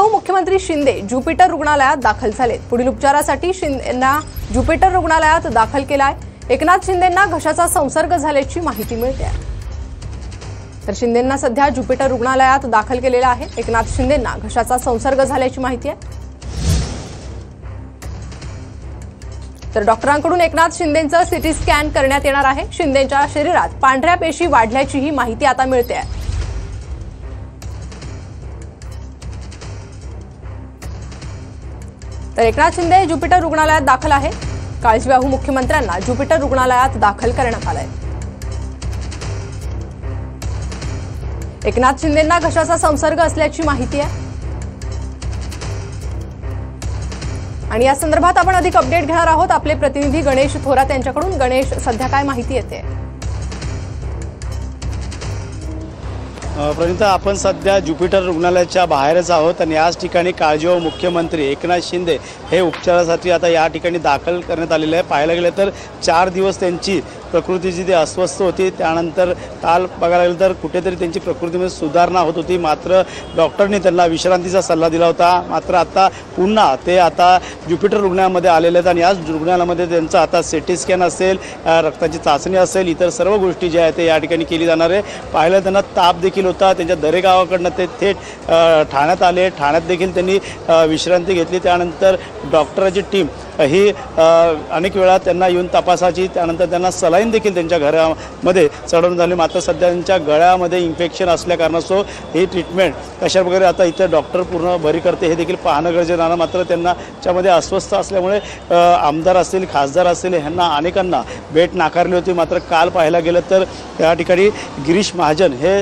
भाऊ मुख्यमंत्री शिंदे ज्युपिटर रुग्णालयात दाखल झालेत। पुढील उपचारासाठी शिंदेंना ज्युपिटर रुग्णालयात दाखल केलाय। एकनाथ शिंदेंना घशाचा संसर्ग झाल्याची माहिती मिळते आहे। तर शिंदेंना सध्या ज्युपिटर रुग्णालयात दाखल केलेलं आहे। एकनाथ शिंदेंना घशाचा संसर्ग झाल्याची माहिती आहे। तर डॉक्टरांकडून एकनाथ शिंदेंचं सीटी स्कॅन करण्यात येणार आहे। शिंदेंच्या शरीरात पांढऱ्या पेशी वाढल्याचीही माहिती आता मिळते आहे। तर एकनाथ शिंदे ज्युपिटर रुग्णालयात दाखल आहे। काळजीवाहू मुख्यमंत्र्यांना ज्युपिटर रुग्णालयात दाखल करण्यात आलंय। एकनाथ शिंदेंना घशाचा संसर्ग असल्याची माहिती आहे आणि या संदर्भात आपण अधिक अपडेट घेणार आहोत आपले प्रतिनिधी गणेश थोरात यांच्याकडून। गणेश, सध्या काय माहिती येते? प्रणिता, आपण सध्या ज्युपिटर रुग्णालयाच्या बाहेरच आहोत आणि याच ठिकाणी काळजीवाहू मुख्यमंत्री एकनाथ शिंदे हे उपचारासाठी आता या ठिकाणी दाखल करण्यात आलेले आहे। पाहायला गेलं तर 4 दिवस त्यांची प्रकृतीची ती अस्वस्थ होती। त्यानंतर काल बघायला गेलं तर कुठेतरी त्यांची प्रकृतीमध्ये सुधारणा होत होती, मात्र डॉक्टरने त्यांना विश्रांतीचा सल्ला दिला होता। मात्र आता पुन्हा ते आता ज्युपिटर रुग्णालयामध्ये आलेले आहेत आणि याच रुग्णालयामध्ये त्यांचं आता सीटी स्कॅन असेल, रक्ताची चाचणी असेल, इतर सर्व गोष्टी ज्या आहेत ते या ठिकाणी केली जाणार आहे। पाहिलं त्यांना ताप देखील होता। त्यांच्या दरेगावाकडनं ते थेट ठाण्यात आले। ठाण्यात देखील त्यांनी विश्रांती घेतली। त्यानंतर डॉक्टरांची टीम ही अनेक वेळा त्यांना येऊन तपासायची। त्यानंतर त्यांना सलाईन देखील त्यांच्या घरामध्ये चढवून झाली। मात्र सध्या त्यांच्या गळ्यामध्ये इन्फेक्शन असल्याकारणास्तव ही ट्रीटमेंट कशा प्रकारे आता इथे डॉक्टर पूर्ण बरी करते हे देखील पाहणं गरजेचं आहे। मात्र त्यांना त्यामध्ये अस्वस्थ असल्यामुळे आमदार असतील, खासदार असतील, ह्यांना अनेकांना भेट नाकारली होती। मात्र काल पाहायला गेलं तर त्या ठिकाणी गिरीश महाजन हे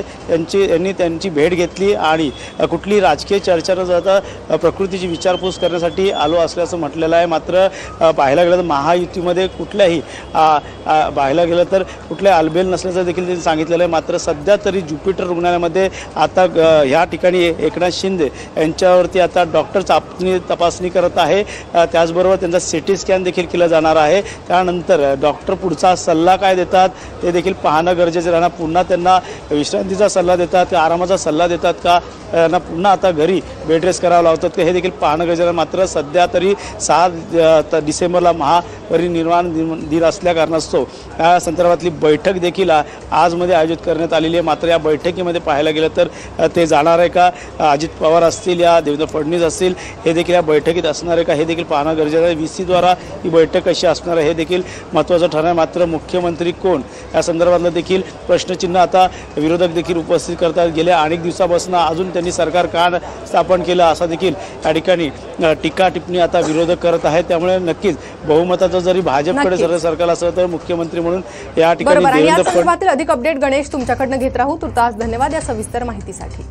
यांनी त्यांची भेट घेतली आणि कुठली राजकीय चर्चा न जाता प्रकृतीची विचारपूस करण्यासाठी आलो असल्याचं म्हटलेलं आहे। मात्र पाहायला गेलं तर महायुतीमध्ये कुठल्याही पाहायला गेलं तर कुठल्या आलबेल नसल्याचं देखील त्यांनी सांगितलेलं आहे। मात्र सध्या तरी ज्युपिटर रुग्णालयामध्ये आता ह्या ठिकाणी एकनाथ शिंदे यांच्यावरती आता डॉक्टर तपासणी करत आहे। त्याचबरोबर त्यांचा सीटी स्कॅन देखील केला जाणार आहे। त्यानंतर डॉक्टर पुढचा सल्ला काय देतात ते देखील पाहणं गरजेचं राहणार। पुन्हा त्यांना विश्रांतीचा सल्ला देतात का, आरामाचा सल्ला देतात का, यांना पुन्हा आता घरी बेड रेस्ट करावं लावतात का, हे देखील पाहणं गरजेचं आहे। मात्र सध्या तरी 6 डिसेंबरला महापरिनिर्वाण दिन असल्याकारणास्तव या संदर्भातली बैठक देखील आजमध्ये आयोजित करण्यात आलेली आहे। मात्र या बैठकीमध्ये पाहायला गेलं तर ते जाणार आहे का, अजित पवार असतील या देवेंद्र फडणवीस असतील हे देखील या बैठकीत असणार आहे का, हे देखील पाहणं गरजेचं आहे। VC द्वारा ही बैठक कशी असणार आहे हे देखील महत्त्वाचं ठरणार। मात्र मुख्यमंत्री कोण या संदर्भातलं देखील प्रश्नचिन्ह आता विरोधक देखील उपस्थित करतात। गेल्या अनेक दिवसापासून अजून त्यांनी सरकार का स्थापन केलं असा देखील या ठिकाणी टीका टिप्पणी आता विरोधक करत आहेत। त्यामुळे नक्कीच बहुमताचं जरी भाजपकडे सरकार असलं तर मुख्यमंत्री म्हणून या ठिकाणी अधिक अपडेट गणेश तुमच्याकडनं घेत राहू। तुर्तास धन्यवाद या सविस्तर माहितीसाठी।